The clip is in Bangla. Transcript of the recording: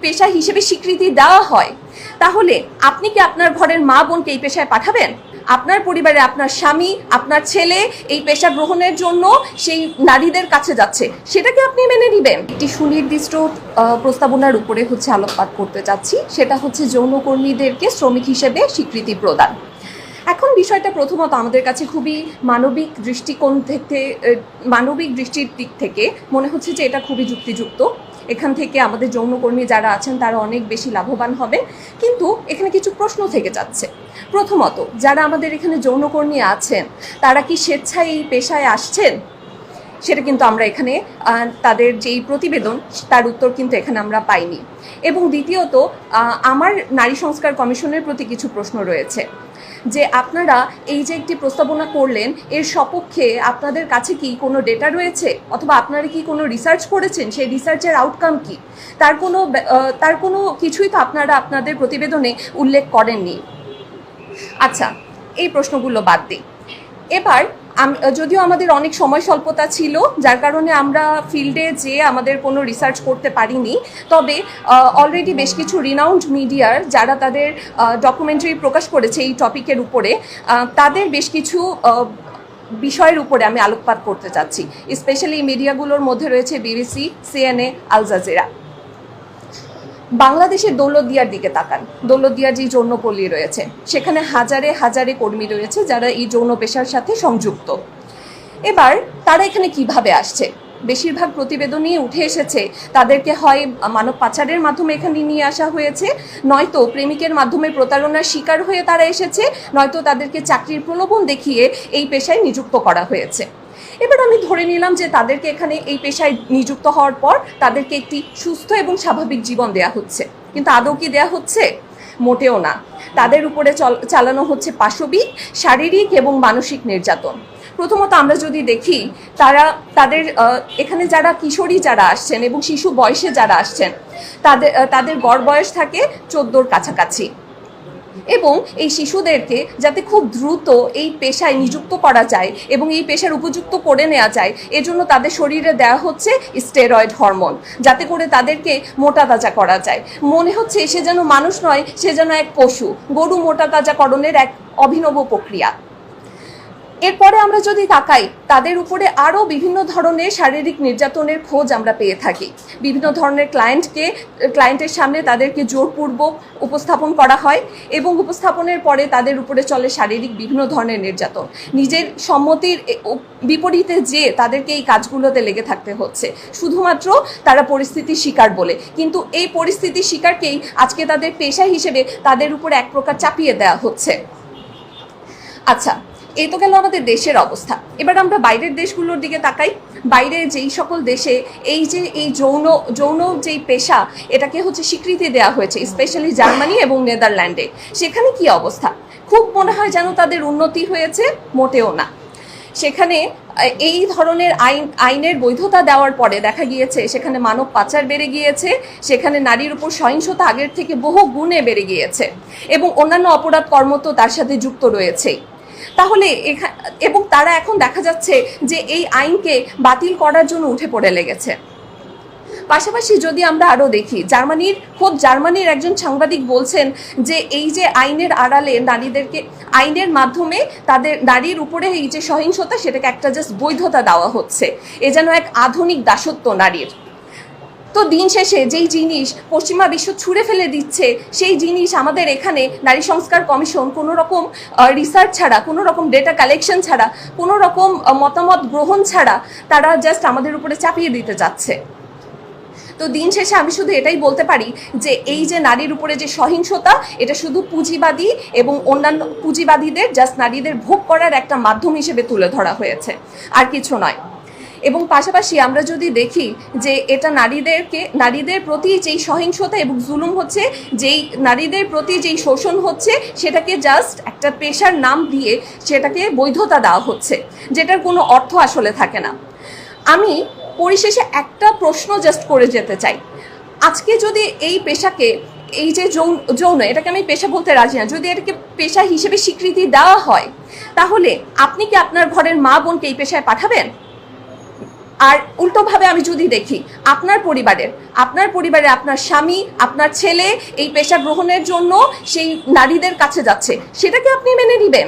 পেশা হিসেবে স্বীকৃতি দেওয়া হয়, তাহলে আপনি কি আপনার ঘরের মা বোনকে এই পেশায় পাঠাবেন? আপনার পরিবারে আপনার স্বামী, আপনার ছেলে এই পেশা গ্রহণের জন্য সেই নারীদের কাছে যাচ্ছে, সেটাকে আপনি মেনে নেবেন? একটি সুনির্দিষ্ট প্রস্তাবনার উপরে আলোকপাত করতে চাচ্ছি, সেটা হচ্ছে যৌনকর্মীদেরকে শ্রমিক হিসেবে স্বীকৃতি প্রদান। এখন বিষয়টা প্রথমত আমাদের কাছে খুবই মানবিক দৃষ্টির দিক থেকে মনে হচ্ছে যে এটা খুবই যুক্তিযুক্ত। এখান থেকে আমাদের যৌনকর্মী যারা আছেন তারা অনেক বেশি লাভবান হবেন, কিন্তু এখানে কিছু প্রশ্ন থেকে যাচ্ছে। প্রথমত, যারা আমাদের এখানে যৌনকর্মী আছেন তারা কি স্বেচ্ছায় এই পেশায় আসছেন? সেটা কিন্তু আমরা এখানে তাদের যেই প্রতিবেদন তার উত্তর কিন্তু এখানে আমরা পাইনি। এবং দ্বিতীয়ত, আমার নারী সংস্কার কমিশনের প্রতি কিছু প্রশ্ন রয়েছে যে আপনারা এই যে একটি প্রস্তাবনা করলেন, এর সপক্ষে আপনাদের কাছে কি কোনো ডেটা রয়েছে, অথবা আপনারা কি কোনো রিসার্চ করেছেন? সেই রিসার্চের আউটকাম কি? তার কোনো কিছুই তো আপনারা আপনাদের প্রতিবেদনে উল্লেখ করেননি। আচ্ছা, এই প্রশ্নগুলো বাদ দিই। এবার যদিও আমাদের অনেক সময় স্বল্পতা ছিল, যার কারণে আমরা ফিল্ডে যেয়ে আমাদের কোনো রিসার্চ করতে পারিনি, তবে অলরেডি বেশ কিছু রিনাউন্ড মিডিয়ার যারা তাদের ডকুমেন্টারি প্রকাশ করেছে এই টপিকের উপরে, তাদের বেশ কিছু বিষয়ের উপরে আমি আলোকপাত করতে চাচ্ছি। স্পেশালি এই মিডিয়াগুলোর মধ্যে রয়েছে বিবিসি, সিএনএ, আল জাজিরা। বাংলাদেশের দৌলতদিয়ার দিকে তাকান। দৌলতদিয়ার যে যৌনপল্লী রয়েছে, সেখানে হাজারে হাজারে কর্মী রয়েছে যারা এই যৌন পেশার সাথে সংযুক্ত। এবার তারা এখানে কিভাবে আসছে? বেশিরভাগ প্রতিবেদনই উঠে এসেছে তাদেরকে হয় মানব পাচারের মাধ্যমে এখানে নিয়ে আসা হয়েছে, নয়তো প্রেমিকের মাধ্যমে প্রতারণার শিকার হয়ে তারা এসেছে, নয়তো তাদেরকে চাকরির প্রলোভন দেখিয়ে এই পেশায় নিযুক্ত করা হয়েছে। এবার আমি ধরে নিলাম যে তাদেরকে এখানে এই পেশায় নিযুক্ত হওয়ার পর তাদেরকে একটি সুস্থ এবং স্বাভাবিক জীবন দেয়া হচ্ছে, কিন্তু আদৌ কি দেয়া হচ্ছে? মোটেও না। তাদের উপরে চালানো হচ্ছে পাশবিক, শারীরিক এবং মানসিক নির্যাতন। প্রথমত আমরা যদি দেখি, তাদের এখানে যারা কিশোরী যারা আসছেন এবং শিশু বয়সে যারা আসছেন, তাদের গড় বয়স থাকে 14-র কাছাকাছি। এবং এই শিশুদেরকে যাতে খুব দ্রুত এই পেশায় নিযুক্ত করা যায় এবং এই পেশার উপযুক্ত করে নেওয়া যায়, এজন্য তাদের শরীরে দেওয়া হচ্ছে স্টেরয়েড হরমোন, যাতে করে তাদেরকে মোটা তাজা করা যায়। মনে হচ্ছে সে যেন মানুষ নয়, সে যেন এক পশু। গরু মোটা তাজাকরণের এক অভিনব প্রক্রিয়া। এরপরে আমরা যদি তাকাই, তাদের উপরে আরও বিভিন্ন ধরনের শারীরিক নির্যাতনের খোঁজ আমরা পেয়ে থাকি। বিভিন্ন ধরনের ক্লায়েন্টের সামনে তাদেরকে জোরপূর্বক উপস্থাপন করা হয় এবং উপস্থাপনের পরে তাদের উপরে চলে শারীরিক বিভিন্ন ধরনের নির্যাতন। নিজের সম্মতির বিপরীতে যে তাদেরকে এই কাজগুলোতে লেগে থাকতে হচ্ছে, শুধুমাত্র তারা পরিস্থিতির শিকার বলে। কিন্তু এই পরিস্থিতির শিকারকেই আজকে তাদের পেশা হিসেবে তাদের উপরে এক প্রকার চাপিয়ে দেওয়া হচ্ছে। আচ্ছা, এই তো গেল আমাদের দেশের অবস্থা। এবার আমরা বাইরের দেশগুলোর দিকে তাকাই। বাইরে যেই সকল দেশে এই যৌন যেই পেশা, এটাকে স্বীকৃতি দেওয়া হয়েছে, স্পেশালি জার্মানি এবং নেদারল্যান্ডে, সেখানে কি অবস্থা? খুব মনে হয় যেন তাদের উন্নতি হয়েছে, মোটেও না। সেখানে এই ধরনের আইনের বৈধতা দেওয়ার পরে দেখা গিয়েছে সেখানে মানব পাচার বেড়ে গিয়েছে, সেখানে নারীর উপর সহিংসতা আগের থেকে বহু গুণে বেড়ে গিয়েছে এবং অন্যান্য অপরাধ কর্ম তো তার সাথে যুক্ত রয়েছে। তাহলে এবং তারা এখন দেখা যাচ্ছে যে এই আইনকে বাতিল করার জন্য উঠে পড়ে লেগেছে। পাশাপাশি যদি আমরা আরও দেখি, জার্মানির একজন সাংবাদিক বলছেন যে এই যে আইনের আড়ালে আইনের মাধ্যমে তাদের নারীর উপরে এই যে সহিংসতা, সেটাকে একটা জাস্ট বৈধতা দেওয়া হচ্ছে। এ যেন এক আধুনিক দাসত্ব নারীর। তো দিন শেষে যেই জিনিস পশ্চিমা বিশ্ব ছুঁড়ে ফেলে দিচ্ছে, সেই জিনিস আমাদের এখানে নারী সংস্কার কমিশন কোনো রকম রিসার্চ ছাড়া, কোনো রকম ডেটা কালেকশন ছাড়া, কোনো রকম মতামত গ্রহণ ছাড়া তারা জাস্ট আমাদের উপরে চাপিয়ে দিতে যাচ্ছে। তো দিন শেষে আমি শুধু এটাই বলতে পারি যে এই যে নারীর উপরে যে সহিংসতা, এটা শুধু পুঁজিবাদী এবং অন্যান্য পুঁজিবাদীদের জাস্ট নারীদের ভোগ করার একটা মাধ্যম হিসেবে তুলে ধরা হয়েছে, আর কিছু নয়। এবং পাশাপাশি আমরা যদি দেখি যে এটা নারীদের প্রতি যেই সহিংসতা এবং জুলুম হচ্ছে, যেই নারীদের প্রতি যেই শোষণ হচ্ছে, সেটাকে জাস্ট একটা পেশার নাম দিয়ে সেটাকে বৈধতা দেওয়া হচ্ছে, যেটার কোনো অর্থ আসলে থাকে না। আমি পরিশেষে একটা প্রশ্ন জাস্ট করে যেতে চাই। আজকে যদি এই পেশাকে, এই যে যৌন, এটাকে আমি পেশা বলতে রাজি না, যদি এটাকে পেশা হিসেবে স্বীকৃতি দেওয়া হয়, তাহলে আপনি কি আপনার ঘরের মা বোনকে এই পেশায় পাঠাবেন? আর উল্টোভাবে আমি যদি দেখি আপনার পরিবারে আপনার স্বামী, আপনার ছেলে এই পেশা গ্রহণের জন্য সেই নারীদের কাছে যাচ্ছে, সেটাকে আপনি মেনে নেবেন?